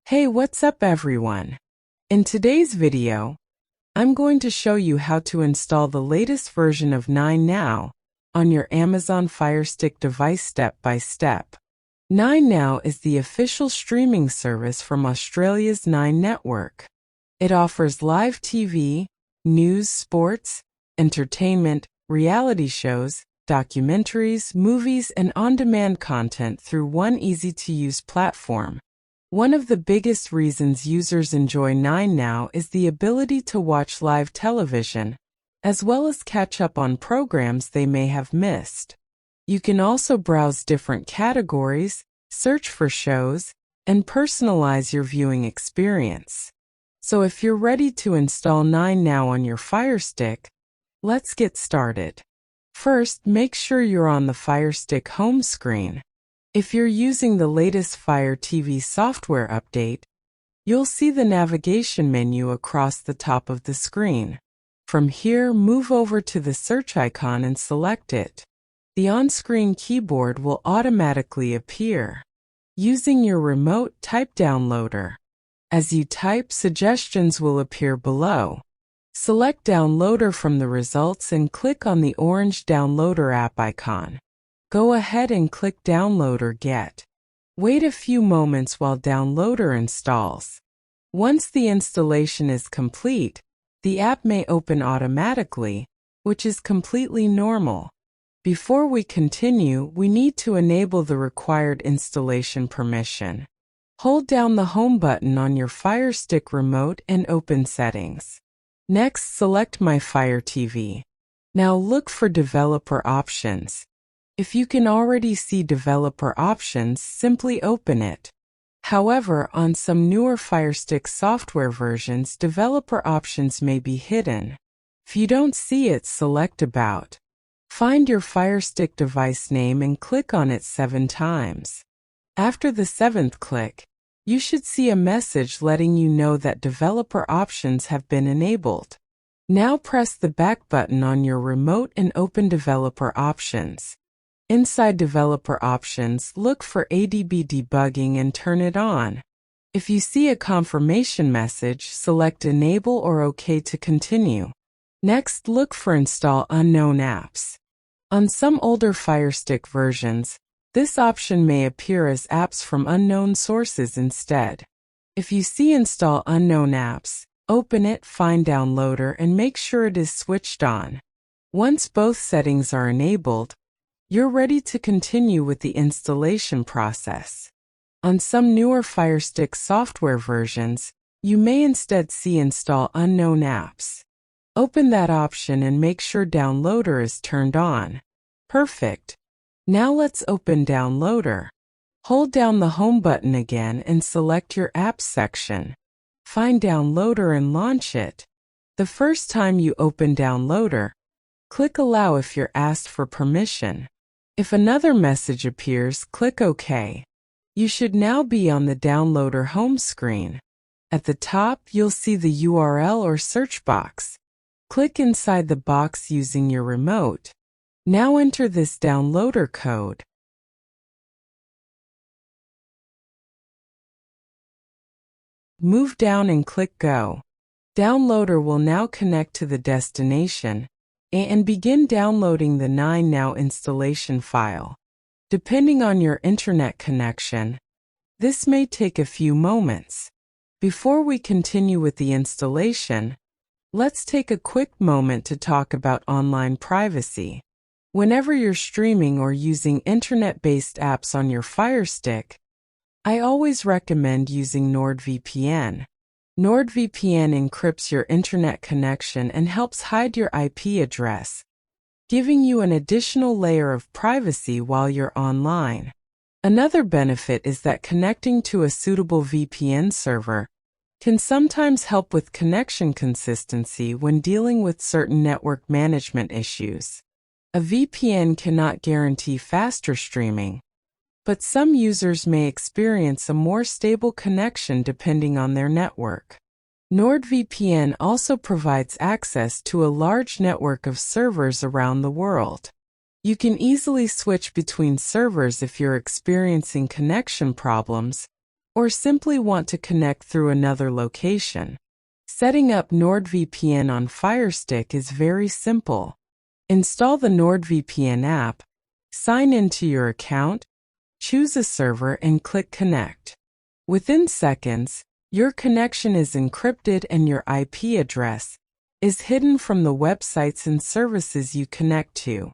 Hey, what's up everyone? In today's video, I'm going to show you how to install the latest version of 9 Now on your Amazon FireStick device step by step. 9 Now is the official streaming service from Australia's 9 network. It offers live TV, news, sports, entertainment, reality shows, documentaries, movies, and on-demand content through one easy-to-use platform. One of the biggest reasons users enjoy 9 Now is the ability to watch live television, as well as catch up on programs they may have missed. You can also browse different categories, search for shows, and personalize your viewing experience. So if you're ready to install 9 Now on your Fire Stick, let's get started. First, make sure you're on the Fire Stick home screen. If you're using the latest Fire TV software update, you'll see the navigation menu across the top of the screen. From here, move over to the search icon and select it. The on-screen keyboard will automatically appear. Using your remote, type Downloader. As you type, suggestions will appear below. Select Downloader from the results and click on the orange Downloader app icon. Go ahead and click Download or Get. Wait a few moments while Downloader installs. Once the installation is complete, the app may open automatically, which is completely normal. Before we continue, we need to enable the required installation permission. Hold down the Home button on your Fire Stick remote and open Settings. Next, select My Fire TV. Now look for Developer Options. If you can already see Developer Options, simply open it. However, on some newer FireStick software versions, Developer Options may be hidden. If you don't see it, select About. Find your FireStick device name and click on it 7 times. After the 7th click, you should see a message letting you know that Developer Options have been enabled. Now press the back button on your remote and open Developer Options. Inside Developer Options, look for ADB debugging and turn it on. If you see a confirmation message, select Enable or OK to continue. Next, look for Install Unknown Apps. On some older FireStick versions, this option may appear as apps from unknown sources instead. If you see Install Unknown Apps, open it, find Downloader, and make sure it is switched on. Once both settings are enabled, you're ready to continue with the installation process. On some newer FireStick software versions, you may instead see Install Unknown Apps. Open that option and make sure Downloader is turned on. Perfect. Now let's open Downloader. Hold down the Home button again and select your Apps section. Find Downloader and launch it. The first time you open Downloader, click Allow if you're asked for permission. If another message appears, click OK. You should now be on the Downloader home screen. At the top, you'll see the URL or search box. Click inside the box using your remote. Now enter this Downloader code. Move down and click Go. Downloader will now connect to the destination and begin downloading the 9 Now installation file. Depending on your internet connection, this may take a few moments. Before we continue with the installation, let's take a quick moment to talk about online privacy. Whenever you're streaming or using internet-based apps on your Fire Stick, I always recommend using NordVPN. NordVPN encrypts your internet connection and helps hide your IP address, giving you an additional layer of privacy while you're online. Another benefit is that connecting to a suitable VPN server can sometimes help with connection consistency when dealing with certain network management issues. A VPN cannot guarantee faster streaming, but some users may experience a more stable connection depending on their network. NordVPN also provides access to a large network of servers around the world. You can easily switch between servers if you're experiencing connection problems, or simply want to connect through another location. Setting up NordVPN on FireStick is very simple. Install the NordVPN app, sign into your account, choose a server and click Connect. Within seconds, your connection is encrypted and your IP address is hidden from the websites and services you connect to.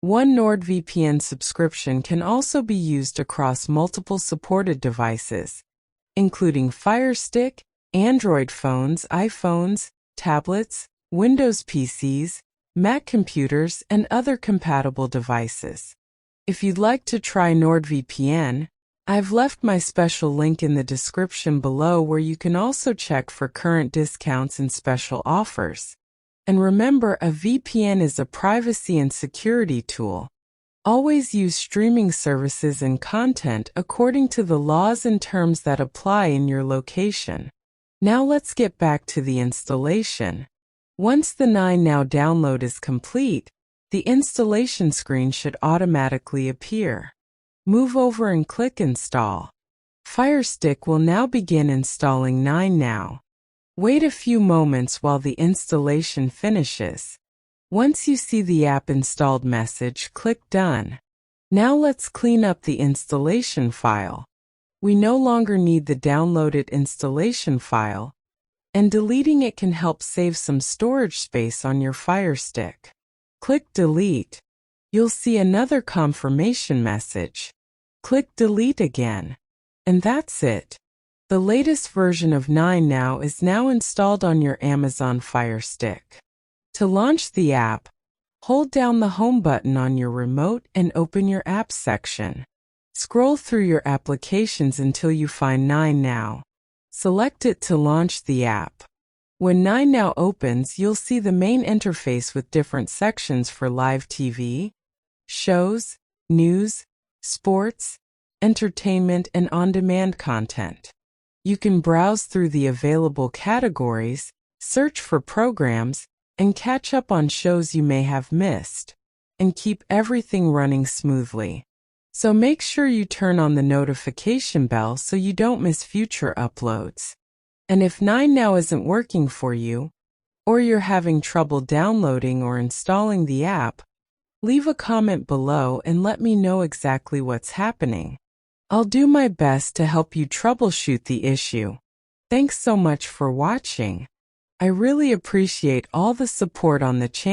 One NordVPN subscription can also be used across multiple supported devices, including FireStick, Android phones, iPhones, tablets, Windows PCs, Mac computers, and other compatible devices. If you'd like to try NordVPN, I've left my special link in the description below where you can also check for current discounts and special offers. And remember, a VPN is a privacy and security tool. Always use streaming services and content according to the laws and terms that apply in your location. Now let's get back to the installation. Once the 9Now download is complete, the installation screen should automatically appear. Move over and click Install. FireStick will now begin installing 9Now. Wait a few moments while the installation finishes. Once you see the app installed message, click Done. Now let's clean up the installation file. We no longer need the downloaded installation file, and deleting it can help save some storage space on your FireStick. Click Delete. You'll see another confirmation message. Click Delete again. And that's it. The latest version of 9Now is now installed on your Amazon Fire Stick. To launch the app, hold down the Home button on your remote and open your Apps section. Scroll through your applications until you find 9Now. Select it to launch the app. When 9Now opens, you'll see the main interface with different sections for live TV, shows, news, sports, entertainment, and on-demand content. You can browse through the available categories, search for programs, and catch up on shows you may have missed, and keep everything running smoothly. So make sure you turn on the notification bell so you don't miss future uploads. And if 9Now isn't working for you, or you're having trouble downloading or installing the app, leave a comment below and let me know exactly what's happening. I'll do my best to help you troubleshoot the issue. Thanks so much for watching. I really appreciate all the support on the channel.